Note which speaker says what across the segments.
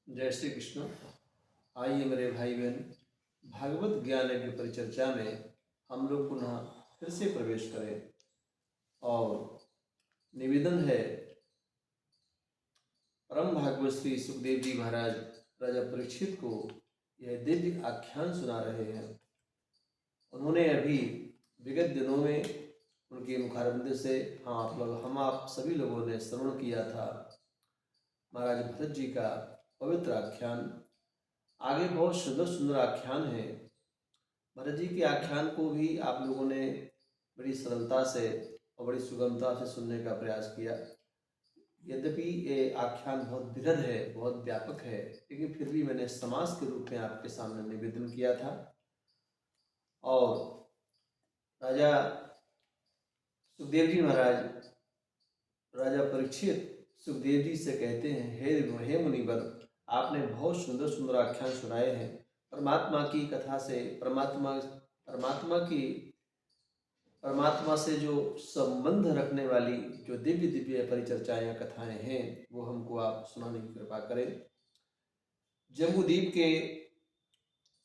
Speaker 1: जय श्री कृष्ण। आइए मेरे भाई बहन, भागवत ज्ञान की परिचर्चा में हम लोग पुनः फिर से प्रवेश करें और निवेदन है परम भागवत श्री सुखदेव जी महाराज राजा परीक्षित को यह दिव्य आख्यान सुना रहे हैं। उन्होंने अभी विगत दिनों में उनके मुखारबिंद से हम आप सभी लोगों ने श्रवण किया था महाराज भरत जी का पवित्र आख्यान। आगे बहुत सुंदर सुंदर आख्यान है। भरत जी के आख्यान को भी आप लोगों ने बड़ी सरलता से और बड़ी सुगमता से सुनने का प्रयास किया। यद्यपि ये आख्यान बहुत बृहद है, बहुत व्यापक है, लेकिन फिर भी मैंने समास के रूप में आपके सामने निवेदन किया था। और राजा सुखदेव जी महाराज राजा परीक्षित सुखदेव जी से कहते हैं, हे मुनिवर, आपने बहुत सुंदर सुंदर आख्यान सुनाए हैं। परमात्मा की कथा से परमात्मा से जो संबंध रखने वाली जो दिव्य दिव्य परिचर्चाएं कथाएं हैं वो हमको आप सुनाने की कृपा करें। जम्बूद्वीप के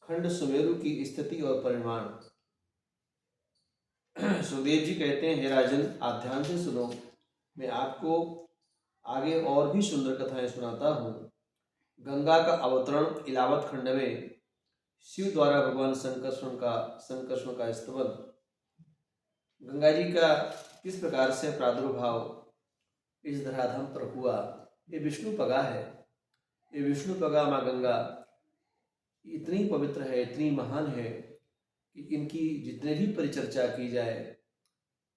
Speaker 1: खंड सुमेरु की स्थिति और परिमाण। सुखदेव जी कहते हैं, हे राजन, आप ध्यान से सुनो, मैं आपको आगे और भी सुंदर कथाएं सुनाता हूँ। गंगा का अवतरण इलावत खंड में शिव द्वारा भगवान संकर्षण का स्तवन, गंगा जी का किस प्रकार से प्रादुर्भाव इस धराधाम पर हुआ, ये विष्णु पगा है। ये विष्णु पगा माँ गंगा इतनी पवित्र है, इतनी महान है कि इनकी जितने भी परिचर्चा की जाए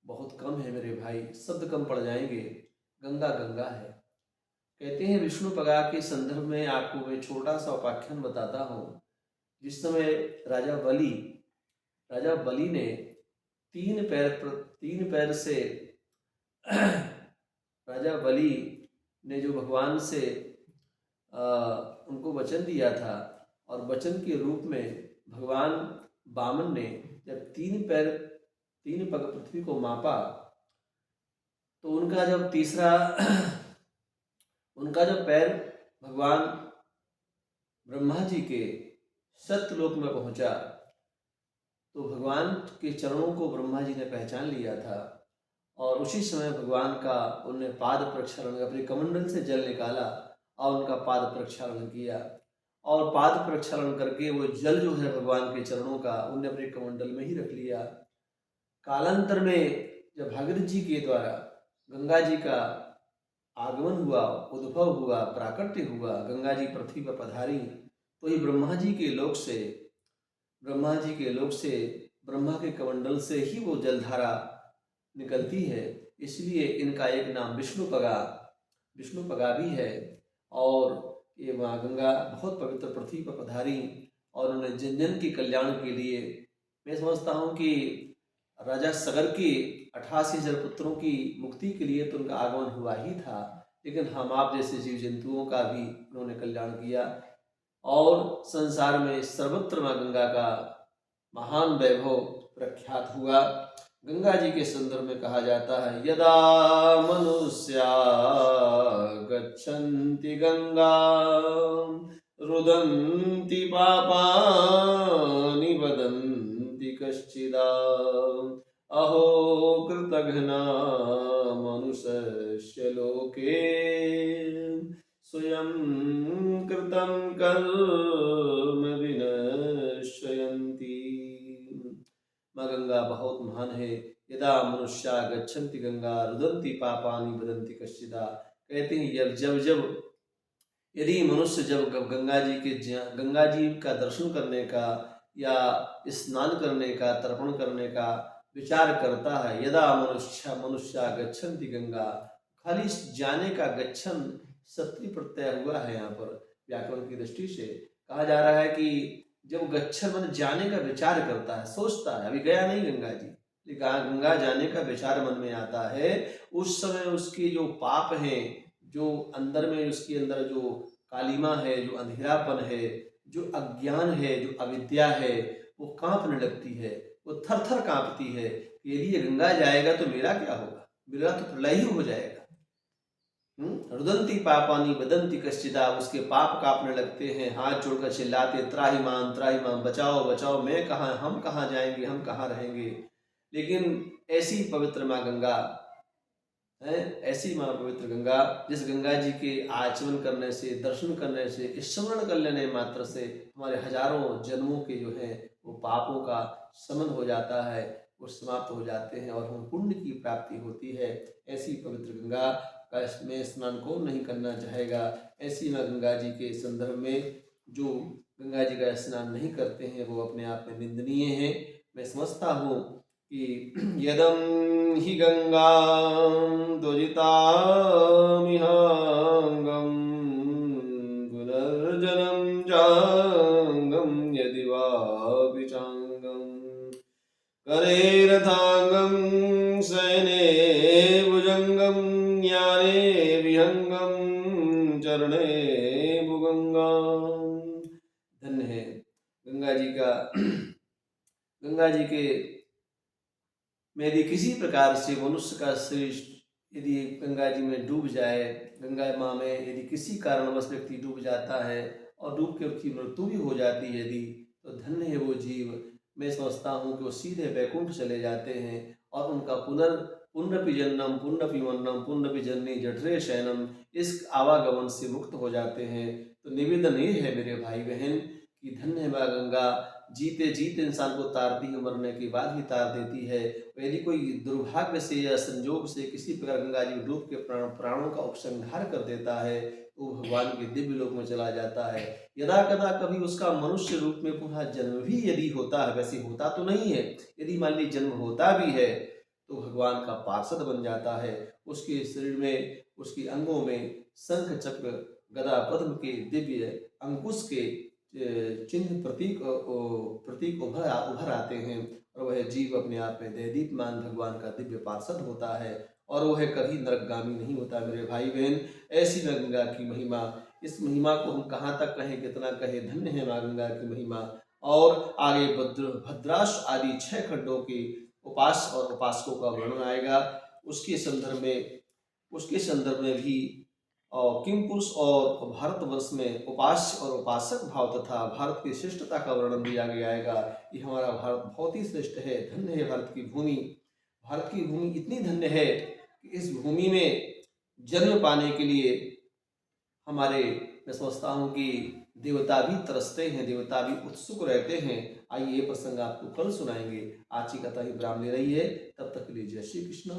Speaker 1: बहुत कम है मेरे भाई, शब्द कम पड़ जाएंगे। गंगा गंगा है। कहते हैं विष्णु पगा के संदर्भ में आपको मैं छोटा सा उपाख्यान बताता हूँ। जिस समय राजा बलि ने तीन पैर से राजा बलि ने जो भगवान से उनको वचन दिया था, और वचन के रूप में भगवान वामन ने जब तीन पग पृथ्वी को मापा, तो उनका जब पैर भगवान ब्रह्मा जी के सत्यलोक में पहुंचा, तो भगवान के चरणों को ब्रह्मा जी ने पहचान लिया था। और उसी समय भगवान का उनने पाद प्रक्षालन, अपने कमंडल से जल निकाला और उनका पाद प्रक्षालन किया। और पाद प्रक्षालन करके वो जल जो है भगवान के चरणों का उनने अपने कमंडल में ही रख लिया। कालांतर में जब भागीरथ जी के द्वारा गंगा जी का आगमन हुआ, उद्भव हुआ, प्राकट्य हुआ, गंगा जी पृथ्वी पर पधारी, तो ही ब्रह्मा जी के लोक से ब्रह्मा के कमंडल से ही वो जलधारा निकलती है। इसलिए इनका एक नाम विष्णु पगा भी है। और ये माँ गंगा बहुत पवित्र पृथ्वी पर पधारी और उन्होंने जन जन के कल्याण के लिए, मैं समझता हूँ कि राजा सगर के 88,000 पुत्रों की मुक्ति के लिए तो उनका आगमन हुआ ही था, लेकिन हम आप जैसे जीव जंतुओं का भी उन्होंने कल्याण किया। और संसार में सर्वत्र माँ गंगा का महान वैभव प्रख्यात हुआ। गंगा जी के संदर्भ में कहा जाता है, यदा मनुष्या गच्छन्ति गंगा रुदन्ति पापानि वदन्ति कश्चिदा अहो कृतघ्ना मनुष्यस्य लोके स्वयं कृतं कर्म विनश्यन्ति। माँ गंगा बहुत महान है। यदा मनुष्या गच्छन्ति गंगा रुदन्ति पापानि वदन्ति कश्चिदा। कहते हैं यदि मनुष्य जब गंगा जी का दर्शन करने का या स्नान करने का, तर्पण करने का विचार करता है, यदा मनुष्या गच्छन्ति गंगा, खाली जाने का गच्छन सत्य प्रत्यय हुआ है। यहाँ पर व्याकरण की दृष्टि से कहा जा रहा है कि जब गच्छन मन जाने का विचार करता है, सोचता है, अभी गया नहीं गंगा जी, गंगा जाने का विचार मन में आता है, उस समय उसके जो पाप हैं, जो अंदर में उसके अंदर जो कालिमा है, जो अंधेरापन है, जो अज्ञान है, जो अविद्या है, वो कांपने लगती है, वो थर थर कांपती है। यदि ये गंगा जाएगा तो मेरा क्या होगा, मेरा तो प्रलय ही हो जाएगा। रुदंती पापानी बदंती कश्चिदा, उसके पाप कांपने लगते हैं, हाथ जोड़कर चिल्लाते त्राहिमाम बचाओ बचाओ, मैं कहाँ, हम कहाँ जाएंगे, हम कहाँ रहेंगे। लेकिन ऐसी पवित्र माँ गंगा है, ऐसी माँ पवित्र गंगा, जिस गंगा जी के आचमन करने से, दर्शन करने से, स्मरण कर लेने मात्र से हमारे हजारों जन्मों के जो है वो पापों का शमन हो जाता है, वो समाप्त हो जाते हैं और हम पुण्य की प्राप्ति होती है। ऐसी पवित्र गंगा का में स्नान कौन नहीं करना चाहेगा। ऐसी माँ गंगा जी के संदर्भ में जो गंगा जी का स्नान नहीं करते हैं वो अपने आप में निंदनीय है। मैं समझता हूँ कि यदं हि गंगां त्वजितामिहांगं पुनर्जन्म जांगं यदि वा विचांगं करेरथांगं शयने भुजंगं ज्ञाने विहंगं चरणे भुगंगां। धन्य है गंगा जी का, गंगा जी के में यदि किसी प्रकार से मनुष्य का शरीर यदि गंगा जी में डूब जाए, गंगा माँ में यदि किसी कारणवश व्यक्ति डूब जाता है और डूब के उसकी मृत्यु भी हो जाती है यदि, तो धन्य है वो जीव। मैं समझता हूँ कि वो सीधे वैकुंठ चले जाते हैं और उनका पुनरपि जन्म पुण्यपि मन्नम पुण्यपि जननी जठरे शयनम, इस आवागमन से मुक्त हो जाते हैं। तो निवेदन ये है मेरे भाई बहन कि धन्य है माँ गंगा, जीते जीते इंसान को तारती है, मरने के बाद भी तार देती है। यदि कोई दुर्भाग्य से या संजोग से किसी प्रकार गंगा जी में डूब के प्राणों का उपसंहार कर देता है तो भगवान के दिव्य लोक में चला जाता है। यदा कदा कभी उसका मनुष्य रूप में पुनः जन्म भी यदि होता है, वैसे होता तो नहीं है, यदि मान ली जन्म होता भी है तो भगवान का पार्षद बन जाता है। उसके शरीर में, उसके अंगों में शंख चक्र गदा पद्म के दिव्य अंकुश के चिन्ह प्रतीक उभर आते हैं और वह जीव अपने आप में दैदीप्यमान भगवान का दिव्य पार्षद होता है और वह कभी नरकगामी नहीं होता। मेरे भाई बहन, ऐसी माँ गंगा की महिमा, इस महिमा को हम कहाँ तक कहें, कितना कहें। धन्य है माँ गंगा की महिमा। और आगे भद्राश आदि 6 खंडों के उपास और उपासकों का वर्णन आएगा। उसके संदर्भ में भी और किम पुरुष और भारतवर्ष में उपास्य और उपासक भाव तथा भारत की श्रेष्ठता का वर्णन भी आगे आएगा। ये हमारा भारत बहुत ही श्रेष्ठ है, धन्य है भारत की भूमि। भारत की भूमि इतनी धन्य है कि इस भूमि में जन्म पाने के लिए हमारे, मैं समझता हूँ कि देवता भी तरसते हैं, देवता भी उत्सुक रहते हैं। आइए ये प्रसंग आपको कल सुनाएंगे। आज की कथा ही विराम ले रही है, तब तक के लिए जय श्री कृष्ण।